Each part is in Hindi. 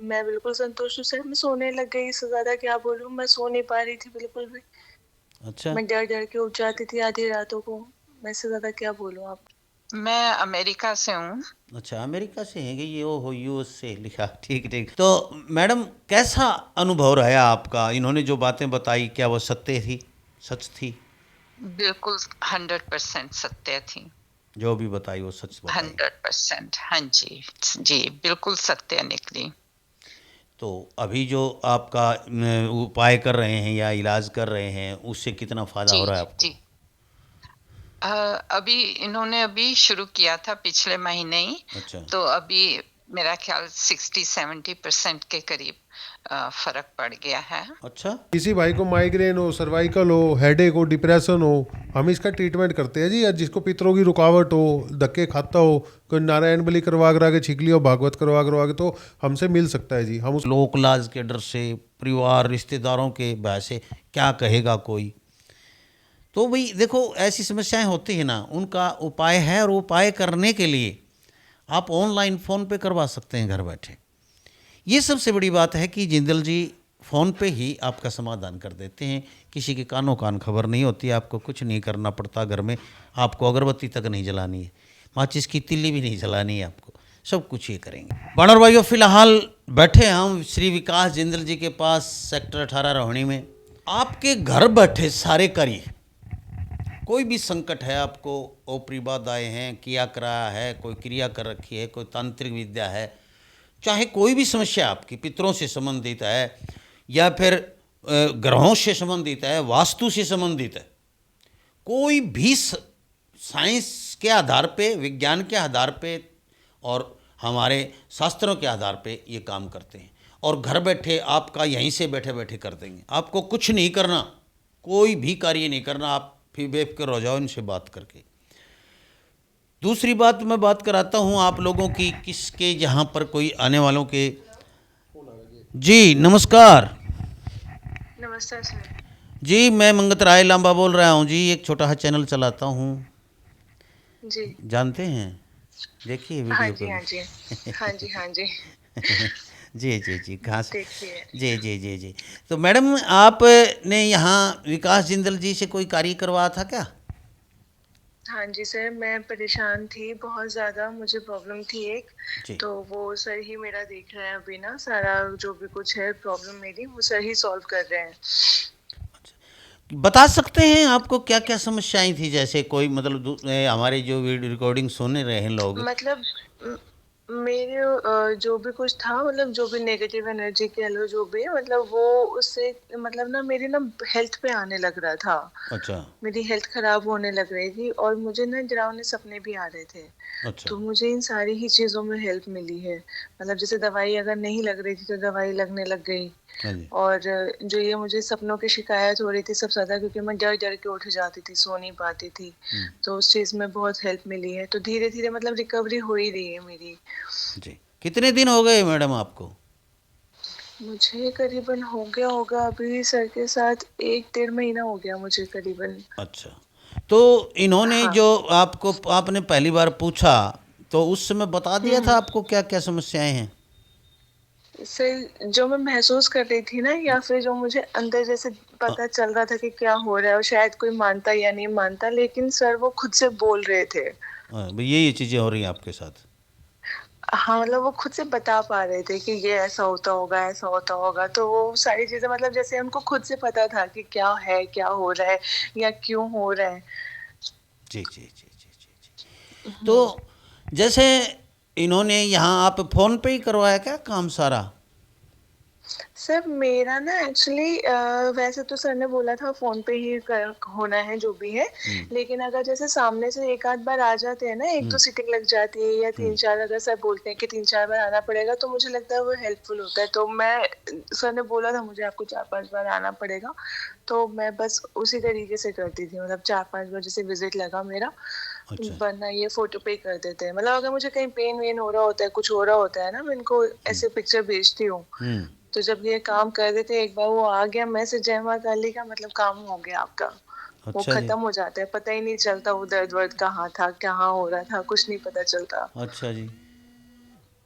मैं बिल्कुल संतुष्ट हूँ सर, मैं सोने लग गई, इससे ज़्यादा क्या बोलूँ, मैं सो नहीं पा रही थी बिल्कुल भी। अच्छा। मैं डर-डर के उठ जाती थी आधी रातों को, मैं इससे ज़्यादा क्या बोलूँ आप। मैं अमेरिका से हूँ। अच्छा, अमेरिका से हैं कि ये, ओ हो यूएस से लिखा, ठीक ठीक। तो मैडम, कैसा अनुभव रहा आपका? इन्होंने जो बातें बताई, क्या वो सत्य थी, सच थी? बिल्कुल 100% सत्य थी। जो भी बताई वो सच बताई? 100%, हाँ जी, जी, बिल्कुल सत्य निकली। तो अभी जो आपका उपाय कर रहे हैं या इलाज कर रहे हैं, उससे कितना फ़ायदा जी, हो रहा है आपको? जी। अभी इन्होंने अभी शुरू किया था पिछले महीने ही, अच्छा। तो अभी मेरा ख्याल 60-70% के करीब फ़र्क पड़ गया है। अच्छा। किसी भाई को माइग्रेन हो, सर्वाइकल हो, हेडेक हो, डिप्रेशन हो, हम इसका ट्रीटमेंट करते हैं जी। या जिसको पितरों की रुकावट हो, धक्के खाता हो, कोई नारायण बलि करवा करा के छिकली हो, भागवत करवा करवा के, तो हमसे मिल सकता है जी। हम उस लोक लाज के डर से, परिवार रिश्तेदारों के भय से, क्या कहेगा कोई, तो भाई देखो ऐसी समस्याएं होती हैं ना, उनका उपाय है, और उपाय करने के लिए आप ऑनलाइन फ़ोन पे करवा सकते हैं घर बैठे। ये सबसे बड़ी बात है कि जिंदल जी फ़ोन पे ही आपका समाधान कर देते हैं। किसी के कानों कान खबर नहीं होती, आपको कुछ नहीं करना पड़ता घर में। आपको अगरबत्ती तक नहीं जलानी है, माचिस की तिल्ली भी नहीं जलानी है, आपको सब कुछ ये करेंगे। बानर भाइयों, फिलहाल बैठे हम श्री विकास जिंदल जी के पास, सेक्टर 18 रोहिणी में। आपके घर बैठे सारे कार्य, कोई भी संकट है आपको, ओपरी बाधाएं हैं, किया कराया है, कोई क्रिया कर रखी है, कोई तांत्रिक विद्या है, चाहे कोई भी समस्या आपकी पितरों से संबंधित है या फिर ग्रहों से संबंधित है, वास्तु से संबंधित है, कोई भी साइंस के आधार पे, विज्ञान के आधार पे और हमारे शास्त्रों के आधार पे ये काम करते हैं। और घर बैठे आपका यहीं से बैठे बैठे कर देंगे। आपको कुछ नहीं करना, कोई भी कार्य नहीं करना, आप फिर बेफिक्र हो जाओ इनसे बात करके। दूसरी बात मैं बात कराता हूँ आप लोगों की, किसके यहाँ पर कोई आने वालों के। जी नमस्कार। नमस्ते सर। जी मैं मंगत राय लांबा बोल रहा हूँ जी, एक छोटा सा चैनल चलाता हूँ, जी। जानते हैं, देखिए हाँ वीडियो जी, हाँ जी। हाँ कभी। जी, हाँ जी। जी जी जी, कहाँ से? देखिए। जी जी जी जी। तो मैडम, आपने यहाँ विकास जिंदल जी से कोई कार्य करवाया था क्या? हाँ जी सर, मैं परेशान थी बहुत ज़्यादा, मुझे प्रॉब्लम थी एक, जी। तो वो सर ही मेरा देख रहे हैं अभी ना, सारा जो भी कुछ है प्रॉब्लम मेरी, वो सर ही सॉल्व कर रहे हैं। बता सकते हैं आपको क्या क्या समस्याएं थी? जैसे कोई मतलब हमारे जो वीडियो रिकॉर्डिंग सुन रहे हैं लोग। मतलब म मेरे जो भी कुछ था, मतलब जो भी नेगेटिव एनर्जी कह लो, जो भी है, मतलब वो उससे मतलब ना मेरी ना हेल्थ पे आने लग रहा था। अच्छा। मेरी हेल्थ खराब होने लग रही थी और मुझे ना डरावने सपने भी आ रहे थे। अच्छा। तो मुझे इन सारी ही चीज़ों में हेल्प मिली है। मतलब जैसे दवाई अगर नहीं लग रही थी तो दवाई लगने लग गई। हाँ जी। और जो ये मुझे सपनों की शिकायत हो रही थी सबसे ज़्यादा, क्योंकि मैं डर-डर के उठ जाती थी, सो नहीं पाती थी। तो उस चीज़ में बहुत हेल्प मिली है। तो धीरे-धीरे मतलब रिकवरी हो ही रही है मेरी। जी, कितने दिन हो गए मैडम आपको? मुझे करीबन हो गया होगा अभी सर के साथ 1 डेढ़ महीना हो गया मुझे करीबन। अच्छा, तो इन्होंने हाँ। जो आपको, आपने पहली बार पूछा तो उस समय बता हुँ, दिया था हुँ। आपको क्या क्या समस्याएं हैं? सर, जो मैं महसूस कर रही थी ना, या फिर जो मुझे अंदर जैसे हाँ, पता चल रहा था कि क्या हो रहा है, और शायद कोई मानता या नहीं मानता, लेकिन सर वो खुद से बोल रहे थे। हाँ, भाई ये चीज़ें हो रही हैं आपके साथ। हाँ, मतलब वो खुद से बता पा रहे थे कि ये ऐसा होता होगा, ऐसा होता होगा। तो वो सारी चीज़ें मतलब जैसे उनको खुद से पता था कि क्या है, क्या हो रहा है या क्यों हो रहा है। जी जी जी जी जी जी। तो हुँ। जैसे इन्होंने यहाँ, आप फ़ोन पे ही करवाया क्या काम सारा? सर मेरा ना एक्चुअली वैसे तो सर ने बोला था फ़ोन पे ही कर होना है जो भी है, हम्म। लेकिन अगर जैसे सामने से एक आध बार आ जाते हैं ना, 1-2 हम्म। सीटिंग लग जाती है या हम्म। 3-4, अगर सर बोलते हैं कि 3-4 बार आना पड़ेगा, तो मुझे लगता है वो हेल्पफुल होता है। तो मैं सर ने बोला था मुझे आपको 4-5 बार आना पड़ेगा, तो मैं बस उसी तरीके से करती थी। मतलब 4-5 बार जैसे विज़िट लगा मेरा, अच्छा। वरना ये फ़ोटो पे ही कर देते हैं। मतलब अगर मुझे कहीं पेन-वेन हो रहा होता है, कुछ हो रहा होता है ना, मैं इनको ऐसे पिक्चर भेजती हूँ। हम्म। तो जब ये काम कर देते हैं, एक बार वो आ गया मैसेज जय माँ काली का, मतलब काम हो गया आपका। वो अच्छा जी। खत्म हो जाता है, पता ही नहीं चलता वो दर्द-वर्द कहाँ था, कहाँ हो रहा था, कुछ नहीं पता चलता। अच्छा जी।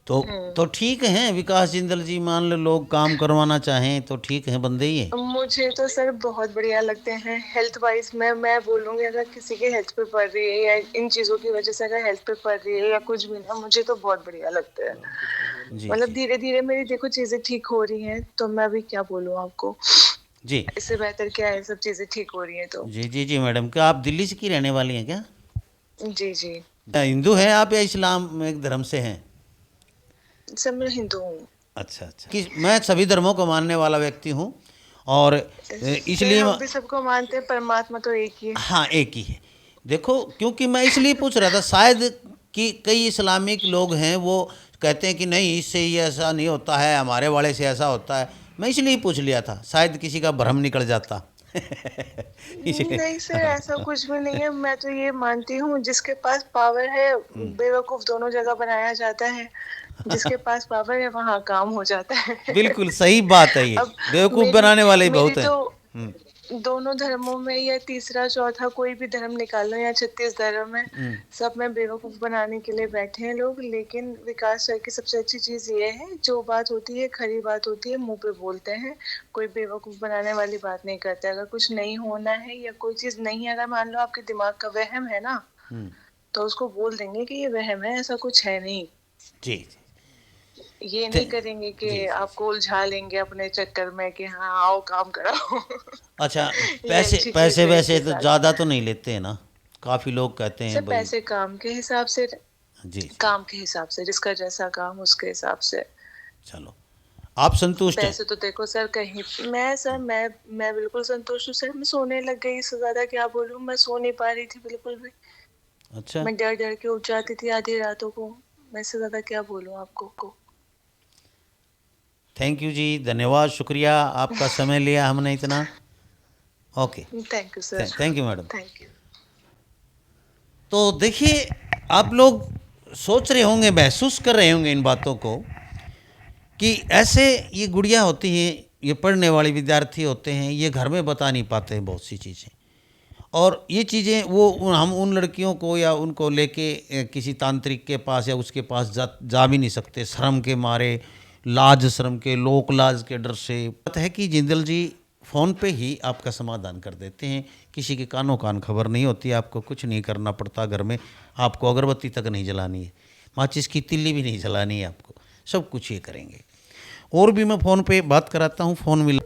तो ठीक है विकास जिंदल जी, मान लो लोग काम करवाना चाहें तो ठीक है, बंदे ही है। मुझे तो सर बहुत बढ़िया लगते हैं हेल्थ वाइज। मैं बोलूँगी अगर किसी के हेल्थ पे पड़ रही है या इन चीज़ों की वजह से अगर हेल्थ पे पड़ रही है या कुछ भी ना, मुझे तो बहुत बढ़िया लगता है। जी मतलब जी धीरे धीरे मेरी देखो चीजें ठीक हो रही हैं, तो मैं अभी क्या बोलूँ आपको, जी इससे बेहतर क्या है, सब चीजें ठीक हो रही हैं तो। जी जी जी मैडम, क्या आप दिल्ली से की रहने वाली हैं क्या? जी जी। हिंदू हैं आप या इस्लाम एक धर्म से हैं? सर मैं हिंदू हूँ। अच्छा अच्छा, कि मैं सभी धर्मों को मानने वाला व्यक्ति हूँ, और सर इसलिए हम भी सबको मानते हैं, परमात्मा तो एक ही है। हाँ एक ही है। देखो क्योंकि मैं इसलिए पूछ रहा था, शायद कि कई इस्लामिक लोग हैं वो कहते हैं कि नहीं इससे ये ऐसा नहीं होता है, हमारे वाले से ऐसा होता है। मैं इसलिए पूछ लिया था, शायद किसी का भ्रम निकल जाता इसलिए। नहीं सर ऐसा कुछ भी नहीं है। मैं तो ये मानती हूँ जिसके पास पावर है बेवकूफ दोनों जगह बनाया जाता है, जिसके पास पावर है वहाँ काम हो जाता है। बिल्कुल सही बात है, ये अब बेवकूफ़ मेरी बनाने वाले ही मेरी बहुत हैं। तो दोनों धर्मों में या तीसरा चौथा कोई भी धर्म निकाल लो या 36 धर्म है, सब में बेवकूफ बनाने के लिए बैठे हैं लोग। लेकिन विकास सर की सबसे अच्छी चीज ये है, जो बात होती है खरी बात होती है मुंह पे बोलते हैं, कोई बेवकूफ बनाने वाली बात नहीं करते। अगर कुछ नहीं होना है या कोई चीज नहीं है, अगर मान लो आपके दिमाग का वहम है ना, तो उसको बोल देंगे कि ये वहम है, ऐसा कुछ है नहीं। जी जी ये नहीं करेंगे कि जी। आपको उलझा लेंगे अपने चक्कर में कि हाँ आओ काम कराओ। अच्छा, ये पैसे अच्छी चीज पैसे है वैसे इनके तो साथ। ज़्यादा तो नहीं लेते हैं ना? काफ़ी लोग कहते सर हैं भाई। पैसे काम के हिसाब से, जी जी, काम के हिसाब से, जिसका जैसा काम उसके हिसाब से। चलो आप संतुष्ट हैं? पैसे तो देखो सर कहीं, मैं सर मैं बिल्कुल संतुष्ट हूँ सर। मैं सोने लग गई, इससे ज्यादा क्या बोलूँ, मैं सो नहीं पा रही थी बिल्कुल भी। अच्छा, मैं डर डर के उठ जाती थी आधी रातों को। मैं इससे ज्यादा क्या बोलूँ आपको। थैंक यू जी, धन्यवाद, शुक्रिया, आपका समय लिया हमने इतना। Okay, thank you sir. Thank you madam. Thank you. तो देखिए, आप लोग सोच रहे होंगे, महसूस कर रहे होंगे इन बातों को, कि ऐसे ये गुड़िया होती हैं, ये पढ़ने वाले विद्यार्थी होते हैं, ये घर में बता नहीं पाते हैं बहुत सी चीज़ें, और ये चीज़ें हम उन लड़कियों को या उनको लेके किसी तांत्रिक के पास या उसके पास जा भी नहीं सकते, शर्म के मारे, लाज शर्म के, लोक लाज के डर से। बात है कि जिंदल जी फ़ोन पे ही आपका समाधान कर देते हैं, किसी के कानों कान खबर नहीं होती, आपको कुछ नहीं करना पड़ता घर में, आपको अगरबत्ती तक नहीं जलानी है, माचिस की तिल्ली भी नहीं जलानी है, आपको सब कुछ ये करेंगे। और भी मैं फ़ोन पे बात कराता हूँ, फ़ोन मिला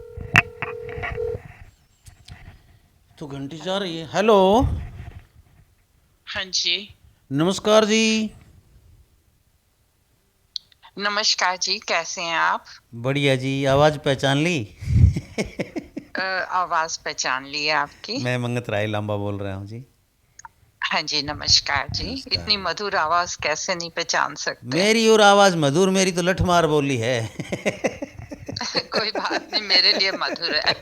तो घंटी जा रही है। हेलो, हाँ जी, नमस्कार जी। नमस्कार जी, कैसे हैं आप? बढ़िया जी, आवाज़ पहचान ली? आवाज पहचान ली है आपकी। मैं मंगत राय लांबा बोल रहा हूँ जी। हाँ जी, नमस्कार जी। नमस्कार। इतनी मधुर आवाज कैसे नहीं पहचान सकते। मेरी और आवाज़ मधुर, मेरी तो लठमार बोली है। कोई बात नहीं, मेरे लिए मधुर है।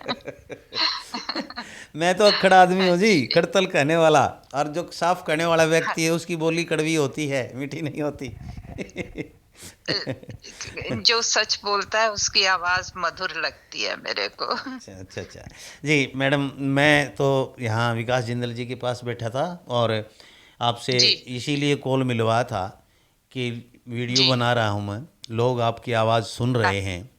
मैं तो अक्खड़ आदमी हाँ हूँ जी, जी। खड़तल कहने वाला, और जो साफ कहने वाला हाँ, व्यक्ति है उसकी बोली कड़वी होती है, मीठी नहीं होती। अ, जो सच बोलता है उसकी आवाज मधुर लगती है मेरे को। अच्छा अच्छा अच्छा जी मैडम, मैं तो यहाँ विकास जिंदल जी के पास बैठा था, और आपसे जी इसीलिए कॉल मिलवाया था कि वीडियो जी। बना रहा हूँ मैं, लोग आपकी आवाज़ सुन हाँ, रहे हैं,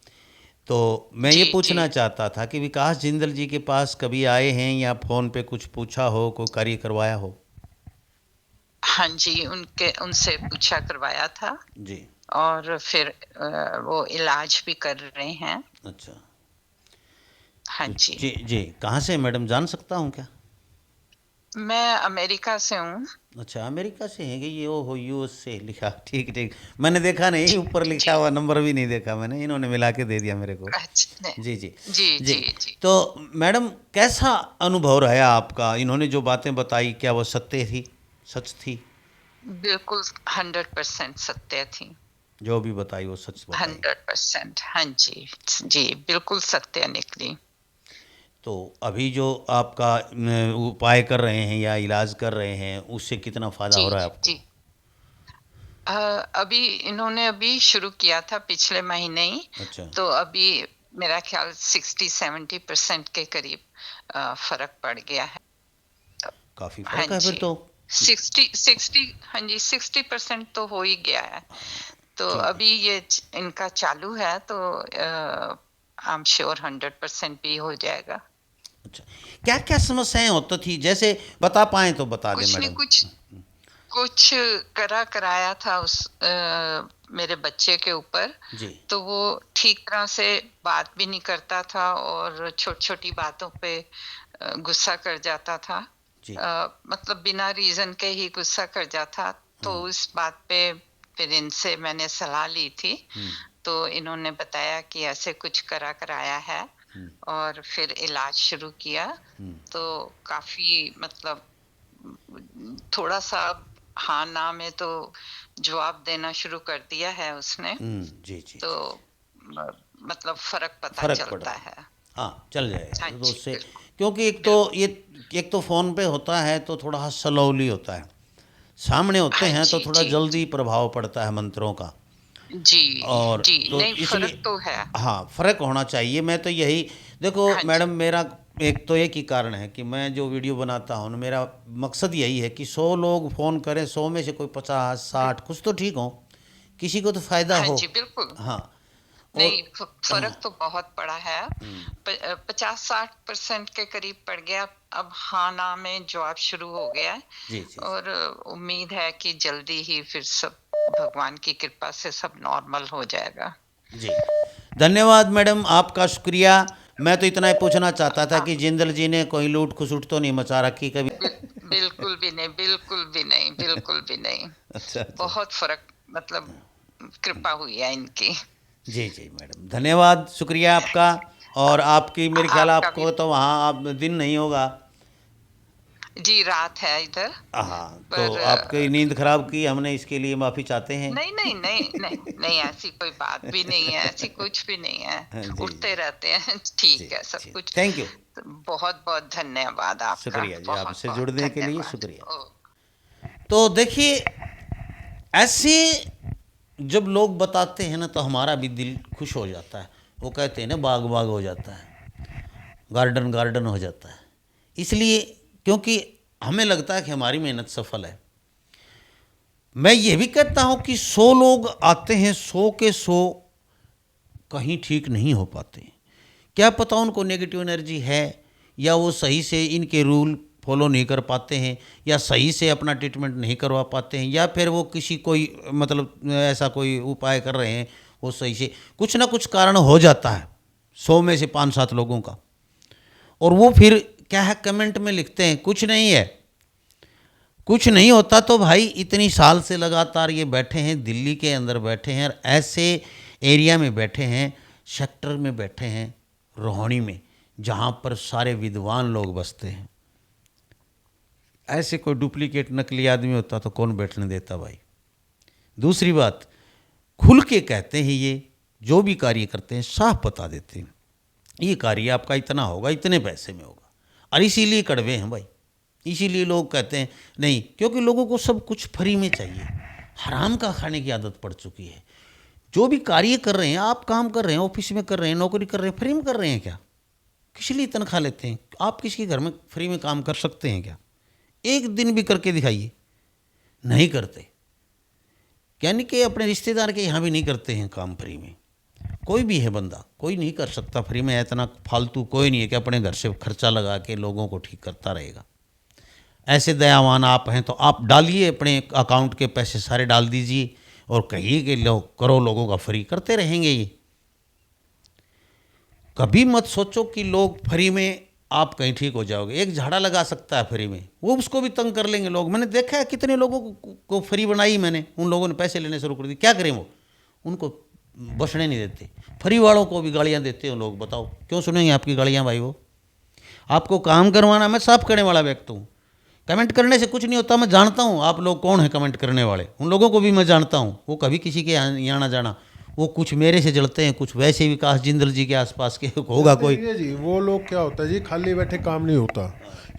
तो मैं ये जी जी। पूछना चाहता था कि विकास जिंदल जी के पास कभी आए हैं या फ़ोन पे कुछ पूछा हो, कोई कार्य करवाया हो? हाँ जी, उनसे पूछा करवाया था, जी, और फिर वो इलाज भी कर रहे हैं। अच्छा। हाँ तो जी। जी जी, कहाँ से मैडम, जान सकता हूँ क्या? मैं अमेरिका से हूँ। अच्छा, अमेरिका से हैं कि ये? ओ हो, यूएस से लिखा, ठीक ठीक, मैंने देखा नहीं, जी ऊपर लिखा जी। हुआ नंबर भी नहीं देखा मैंने, इन्होंने मिला के दे दिया मेरे को। अच्छा, जी जी जी जी। जी जी। तो मैडम कैसा अनुभव रहा आपका, इन्होंने जो बातें बताई क्या वो सत्य थी, सच थी? बिल्कुल 100% सत्य थी। जो भी बताई वो सच बताई? 100%, हाँ जी जी, बिल्कुल सत्य निकली। तो अभी जो आपका उपाय कर रहे हैं या इलाज कर रहे हैं, उससे कितना फ़ायदा जी हो रहा है जी। आपको? अभी इन्होंने अभी शुरू किया था पिछले महीने ही, अच्छा, तो अभी मेरा ख्याल 60-70% के करीब फर्क पड़ गया है। काफ़ी हाँ फ़र्क है फिर जी, तो। 60 60, हाँ जी 60% तो हो ही गया है। तो अभी ये इनका चालू है, तो आई एम श्योर 100% भी हो जाएगा। अच्छा, क्या क्या समस्याएं होती थी, जैसे बता पाए तो बता दें कुछ नहीं, मैडम। कुछ कराया था उस मेरे बच्चे के ऊपर, जी तो वो ठीक तरह से बात भी नहीं करता था और छोटी छोटी बातों पे गुस्सा कर जाता था। जी मतलब बिना रीजन के ही गुस्सा कर जाता। तो उस बात पे फिर इनसे मैंने सलाह ली थी, तो इन्होंने बताया कि ऐसे कुछ कराया है और फिर इलाज शुरू किया। तो काफी मतलब थोड़ा सा हाँ ना में तो जवाब देना शुरू कर दिया है उसने। जी जी तो मतलब फर्क पता फर्क चलता पड़ा। है। हाँ, चल हाँ जाएगा तो जी, उससे, बिल्कुल क्योंकि एक तो फ़ोन पे होता है तो थोड़ा स्लोली होता है, सामने होते हाँ हैं तो जी थोड़ा जी जल्दी जी प्रभाव पड़ता है मंत्रों का। जी और जी। तो नहीं, फर्क इसलिए तो है। हाँ, फ़र्क होना चाहिए। मैं तो यही, देखो हाँ मैडम, जी मेरा एक तो एक ही कारण है कि मैं जो वीडियो बनाता हूँ, मेरा मकसद यही है कि 100 लोग फ़ोन करें, 100 में से कोई 50 60 कुछ तो ठीक हो, किसी को तो फ़ायदा हाँ हो। जी बिल्कुल। हाँ। और नहीं, फर्क तो बहुत पड़ा है। 50-60% के करीब पड़ गया। अब हाँ ना में जवाब शुरू हो गया है जी जी जी और उम्मीद है कि जल्दी ही फिर सब भगवान की कृपा से सब नॉर्मल हो जाएगा। जी, धन्यवाद मैडम, आपका शुक्रिया। मैं तो इतना ही पूछना चाहता था कि आप जिंदल जी ने कोई लूट खसुट तो नहीं मचा रखी कभी। बिल्कुल भी नहीं, बिल्कुल भी नहीं, बिल्कुल भी नहीं। अच्छा अच्छा। बहुत फर्क, मतलब कृपा हुई है इनकी। जी जी मैडम, धन्यवाद, शुक्रिया आपका। और आपकी, मेरे ख्याल आपका भी। आपको तो वहाँ आप दिन नहीं होगा। जी, रात है इधर। हाँ, तो पर आपकी नींद खराब की हमने, इसके लिए माफ़ी चाहते हैं। नहीं नहीं नहीं नहीं नहीं, ऐसी कोई बात भी नहीं है, ऐसी कुछ भी नहीं है। हाँ, जी उठते जी रहते हैं। जी ठीक है सब जी, कुछ। Thank you. बहुत बहुत धन्यवाद आपका, शुक्रिया जी, बहुत आपसे बहुत जुड़ने के लिए धन्यवाद। शुक्रिया। ओ तो देखिए, ऐसे जब लोग बताते हैं ना तो हमारा भी दिल खुश हो जाता है। वो कहते हैं ना, बाग बाग हो जाता है, गार्डन गार्डन हो जाता है। इसलिए, क्योंकि हमें लगता है कि हमारी मेहनत सफल है। मैं ये भी कहता हूँ कि 100 लोग आते हैं, 100 के 100 कहीं ठीक नहीं हो पाते। क्या पता उनको नेगेटिव एनर्जी है, या वो सही से इनके रूल फॉलो नहीं कर पाते हैं, या सही से अपना ट्रीटमेंट नहीं करवा पाते हैं, या फिर वो किसी कोई मतलब ऐसा कोई उपाय कर रहे हैं, वो सही से, कुछ ना कुछ कारण हो जाता है 100 में से 5-7 लोगों का। और वो फिर क्या है, कमेंट में लिखते हैं कुछ नहीं है, कुछ नहीं होता। तो भाई, इतनी साल से लगातार ये बैठे हैं, दिल्ली के अंदर बैठे हैं, और ऐसे एरिया में बैठे हैं, सेक्टर में बैठे हैं, रोहिणी में, जहाँ पर सारे विद्वान लोग बसते हैं। ऐसे कोई डुप्लीकेट नकली आदमी होता तो कौन बैठने देता भाई। दूसरी बात, खुल के कहते हैं, ये जो भी कार्य करते हैं साफ बता देते हैं, ये कार्य आपका इतना होगा, इतने पैसे में होगा। और इसीलिए कड़वे हैं भाई, इसीलिए लोग कहते हैं नहीं, क्योंकि लोगों को सब कुछ फ्री में चाहिए, हराम का खाने की आदत पड़ चुकी है। जो भी कार्य कर रहे हैं, आप काम कर रहे हैं, ऑफिस में कर रहे हैं, नौकरी कर रहे हैं, फ्री में कर रहे हैं क्या? किस लिए तनख्वाह लेते हैं? आप किसी के घर में फ्री में काम कर सकते हैं क्या? एक दिन भी करके दिखाइए। नहीं करते, यानी कि अपने रिश्तेदार के यहाँ भी नहीं करते हैं काम फ्री में। कोई भी है बंदा, कोई नहीं कर सकता फ्री में, इतना फालतू कोई नहीं है कि अपने घर से खर्चा लगा के लोगों को ठीक करता रहेगा। ऐसे दयावान आप हैं तो आप डालिए, अपने अकाउंट के पैसे सारे डाल दीजिए और कहिए कि लो करो, लोगों का फ्री करते रहेंगे। ये कभी मत सोचो कि लोग फ्री में आप कहीं ठीक हो जाओगे। एक झाड़ा लगा सकता है फ्री में, वो उसको भी तंग कर लेंगे लोग। मैंने देखा है कितने लोगों को फ्री बनाई मैंने, उन लोगों ने पैसे लेने शुरू कर दिए। क्या करें वो, उनको बसने नहीं देते। फ्री वालों को भी गालियाँ देते हैं लोग, बताओ क्यों सुनेंगे आपकी गालियाँ भाई? वो आपको काम करवाना, मैं साफ करने वाला व्यक्ति हूँ। कमेंट करने से कुछ नहीं होता। मैं जानता हूँ आप लोग कौन है कमेंट करने वाले, उन लोगों को भी मैं जानता हूँ। वो कभी किसी के यहाँ ना जाना, वो कुछ मेरे से जलते हैं, कुछ वैसे विकास जिंदल जी के आसपास के होगा कोई। देखिए जी, वो लोग क्या होता है जी, खाली बैठे काम नहीं होता।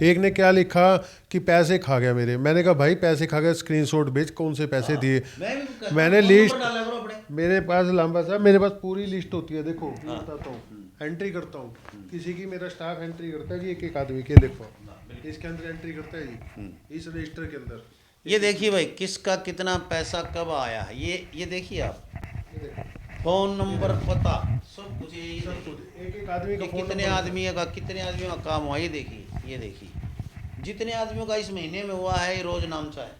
एक ने क्या लिखा कि पैसे खा गया मेरे। मैंने कहा भाई पैसे खा गया, स्क्रीनशॉट भेज, कौन से पैसे दिए। मैंने लिस्ट, मेरे पास लंबा सा, मेरे पास पूरी लिस्ट होती है। देखो मैं बताता हूँ, एंट्री करता हूँ किसी की, मेरा स्टाफ एंट्री करता है जी, एक एक आदमी के। देखो इसके अंदर एंट्री करता है जी, इस रजिस्टर के अंदर ये देखिए भाई किसका कितना पैसा कब आया है, ये देखिए आप, फोन नंबर पता सब कुछ एक एक आदमी का ये फोन कितने आदमी का काम हुआ, ये देखिए जितने आदमियों का इस महीने में हुआ है, ये रोज नाम सा है,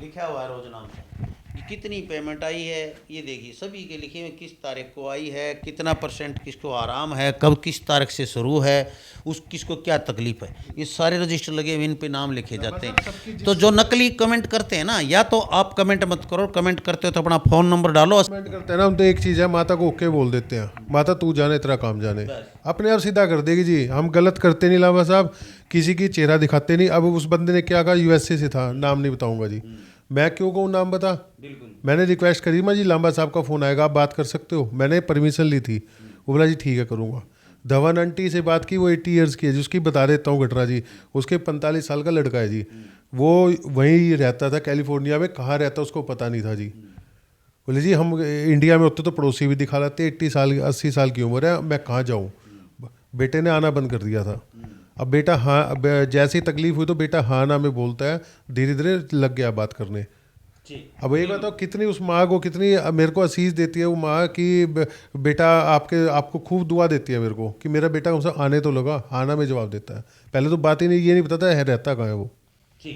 लिखा हुआ है रोज नाम सा, ये कितनी पेमेंट आई है, ये देखिए सभी के लिखे हुए किस तारीख को आई है, कितना % किसको आराम है, कब किस तारीख से शुरू है, उस किसको क्या तकलीफ है, ये सारे रजिस्टर लगे हुए, इन पे नाम लिखे जाते हैं। तो जो नकली कमेंट करते हैं ना, या तो आप कमेंट मत करो, कमेंट करते हो तो अपना फ़ोन नंबर डालो। कमेंट करते हैं ना हम, तो एक चीज़ है, माता को ओके बोल देते हैं, माता तू जाने तेरा काम जाने, अपने आप सीधा कर देगी जी। हम गलत करते नहीं लावा साहब, किसी की चेहरा दिखाते नहीं। अब उस बंदे ने क्या कहा, यूएसए से था, नाम नहीं बताऊंगा जी, मैं क्यों कहूँ नाम बता। मैंने रिक्वेस्ट करी, मैं जी लांबा साहब का फ़ोन आएगा, आप बात कर सकते हो, मैंने परमिशन ली थी, वो बोला जी ठीक है करूँगा। धवन आंटी से बात की, वो 80 ईयर्स की है जी, उसकी बता देता हूँ घटना जी, उसके 45 साल का लड़का है जी, वो वहीं रहता था कैलिफोर्निया में, कहाँ रहता उसको पता नहीं था जी। बोले जी हम इंडिया में होते तो पड़ोसी भी दिखा लाते, 80 साल की उम्र है, मैं कहाँ जाऊँ। बेटे ने आना बंद कर दिया था। अब बेटा हाँ, अब जैसे ही तकलीफ हुई तो बेटा हाँ ना में बोलता है, धीरे धीरे लग गया बात करने। अब एक बताओ कितनी उस माँ को, कितनी मेरे को असीस देती है वो माँ कि बेटा आपको खूब दुआ देती है मेरे को कि मेरा बेटा उसे आने तो लगा, आना में जवाब देता है। पहले तो बात ही नहीं, ये नहीं बताता है रहता कहाँ है वो जी।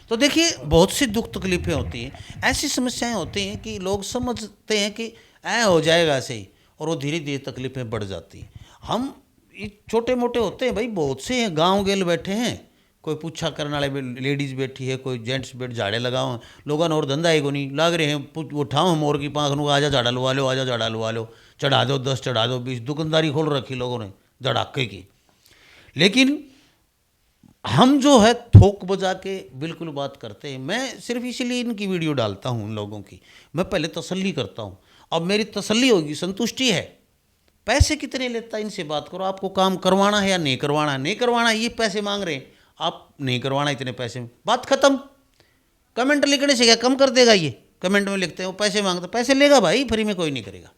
तो देखिए बहुत सी दुख तकलीफें होती हैं, ऐसी समस्याएं होती हैं कि लोग समझते हैं कि ऐ हो जाएगा ऐसे ही, और वो धीरे धीरे तकलीफें बढ़ जाती हैं। हम ये छोटे मोटे होते हैं भाई, बहुत से हैं गांव गेल बैठे हैं, कोई पूछा करने वाले लेडीज़ बैठी है, कोई जेंट्स बैठ झाड़े लगाओ, लोगों ने और धंधा ही को नहीं लाग रहे हैं, उठाओ मोर की पाँख नु, आजा झाड़ा लुवा लो, आजा झाड़ा लुवा लो, चढ़ा दो 10 चढ़ा दो 20, दुकानदारी खोल रखी लोगों ने धड़ाके की। लेकिन हम जो है थोक बजा के बिल्कुल बात करते हैं। मैं सिर्फ इसीलिए इनकी वीडियो डालता हूँ उन लोगों की, मैं पहले तसल्ली करता हूँ। अब मेरी तसल्ली होगी, संतुष्टि है, पैसे कितने लेता है इनसे बात करो, आपको काम करवाना है या नहीं करवाना है। नहीं करवाना है, ये पैसे मांग रहे हैं, आप नहीं करवाना इतने पैसे में, बात खत्म। कमेंट लिखने से क्या कम कर देगा, ये कमेंट में लिखते हैं वो पैसे मांगता, पैसे लेगा भाई, फ्री में कोई नहीं करेगा।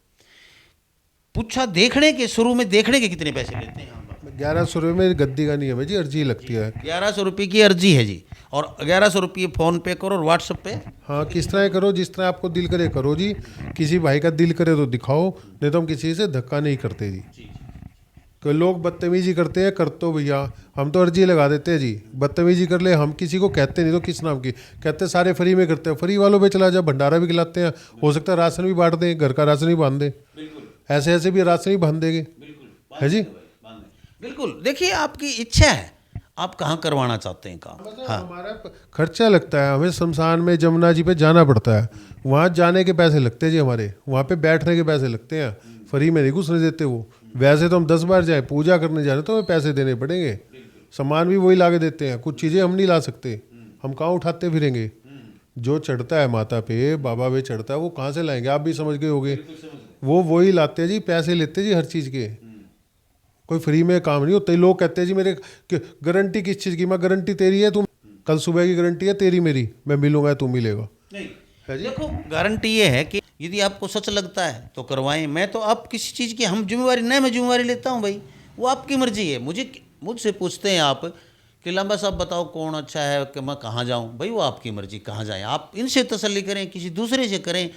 पूछा देखने के, शुरू में देखने के कितने पैसे लेते हैं। 1100 रुपये में गद्दी का नियम है जी, अर्जी लगती है। 1100 रुपये की अर्जी है जी, और 1100 रुपये फ़ोन पे करो और व्हाट्सएप पे। हाँ, किस तरह करो, जिस तरह आपको दिल करे करो जी। किसी भाई का दिल करे तो दिखाओ, नहीं तो हम किसी से धक्का नहीं करते जी। कोई लोग बदतमीजी करते हैं, कर तो भैया हम तो अर्जी लगा देते हैं जी, बदतमीजी कर ले, हम किसी को कहते नहीं तो किस नाम की कहते, सारे फ्री में करते हैं, फ्री वालों पे चला जा, भंडारा भी खिलाते हैं, हो सकता है राशन भी बांट दें, घर का राशन भी बांध दें, ऐसे ऐसे भी राशन भी बांध देंगे, है जी। बिल्कुल, देखिए आपकी इच्छा है, आप कहाँ करवाना चाहते हैं काम। हाँ, हमारा खर्चा लगता है, हमें शमशान में जमुना जी पे जाना पड़ता है, वहाँ जाने के पैसे लगते हैं जी हमारे, वहाँ पे बैठने के पैसे लगते हैं, फ्री में नहीं घुसने देते वो। वैसे तो हम 10 बार जाए पूजा करने जा रहे तो हमें पैसे देने पड़ेंगे, सामान भी वही ला के देते हैं, कुछ चीज़ें हम नहीं ला सकते, हम कहाँ उठाते फिरेंगे। जो चढ़ता है माता पे, बाबा पे चढ़ता है, वो कहाँ से लाएंगे, आप भी समझ गए होगे, वो वही लाते हैं जी, पैसे लेते हैं जी हर चीज़ के, कोई फ्री में काम नहीं होता। लोग कहते हैं जी मेरे गारंटी किस चीज़ की, मैं गारंटी तेरी है, तुम कल सुबह की गारंटी है तेरी मेरी, मैं मिलूंगा तू मिलेगा नहीं है जी। देखो गारंटी ये है कि यदि आपको सच लगता है तो करवाएं। मैं तो आप किसी चीज़ की हम जिम्मेवारी नहीं, मैं जिम्मेवारी लेता हूँ भाई, वो आपकी मर्जी है। मुझसे पूछते हैं आप कि लांबा साहब बताओ कौन अच्छा है कि मैं कहाँ जाऊँ, भाई वो आपकी मर्जी, कहाँ जाएँ आप, इनसे तसल्ली करें, किसी दूसरे से करें,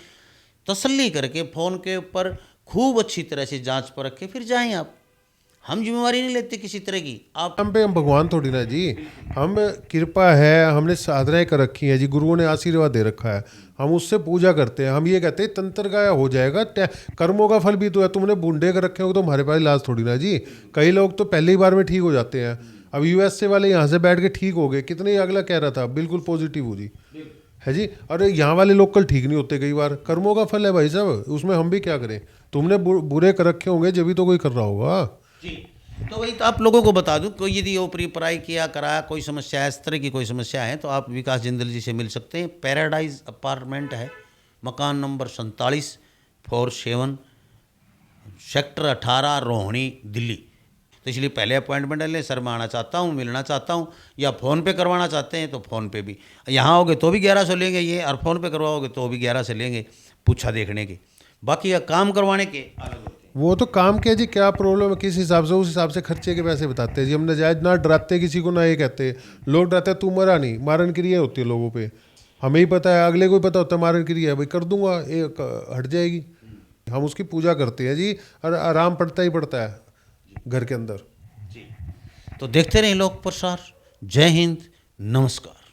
तसल्ली करके फ़ोन के ऊपर खूब अच्छी तरह से जांच पर रखें, फिर जाएं आप। हम जिम्मेवारी नहीं लेते किसी तरह की। आप हम पे हम भगवान थोड़ी ना जी, हम कृपा है, हमने साधनाएं कर रखी हैं जी, गुरुओं ने आशीर्वाद दे रखा है, हम उससे पूजा करते हैं। हम ये कहते हैं तंत्र का हो जाएगा, कर्मों का फल भी तो है, तुमने बूंदे कर रखे हो तो हमारे पास इलाज थोड़ी ना जी। कई लोग तो पहले ही बार में ठीक हो जाते हैं। अब यूएसए वाले यहाँ से बैठ के ठीक हो गए, कितने अगला कह रहा था बिल्कुल पॉजिटिव हो जी, है जी। और यहाँ वाले लोग कल ठीक नहीं होते कई बार, कर्मों का फल है भाई साहब, उसमें हम भी क्या करें। तुमने बुरे कर रखे होंगे जब भी तो कोई कर रहा होगा जी। तो वही तो आप लोगों को बता दूं, कोई यदि ऊपरी पराई किया कराया, कोई समस्या है, इस तरह की कोई समस्या है तो आप विकास जिंदल जी से मिल सकते हैं। पैराडाइज अपार्टमेंट है, मकान नंबर 47/7, सेक्टर 18, रोहिणी, दिल्ली। तो इसलिए पहले अपॉइंटमेंट ले, सर मैं आना चाहता हूँ, मिलना चाहता हूँ, या फ़ोन पे करवाना चाहते हैं तो फ़ोन पे भी, यहाँ आओगे तो भी 1100 लेंगे ये, और फ़ोन पे करवाओगे तो भी 1100 लेंगे पूछा देखने के। बाकी या काम करवाने के अलग होते हैं। वो तो काम के जी, क्या प्रॉब्लम है किस हिसाब से, उस हिसाब से खर्चे के पैसे बताते हैं जी। हम नजायज ना डराते किसी को, ना ये कहते लोग डराते तू मरा नहीं, मारन की ये होती है लोगों पे। हमें ही पता है, अगले को ही पता होता है मारण क्रिया है, भाई कर दूंगा, एक हट जाएगी। हम उसकी पूजा करते हैं जी, और आराम पड़ता ही पड़ता है घर के अंदर। तो देखते रहे लोक प्रसार। जय हिंद, नमस्कार।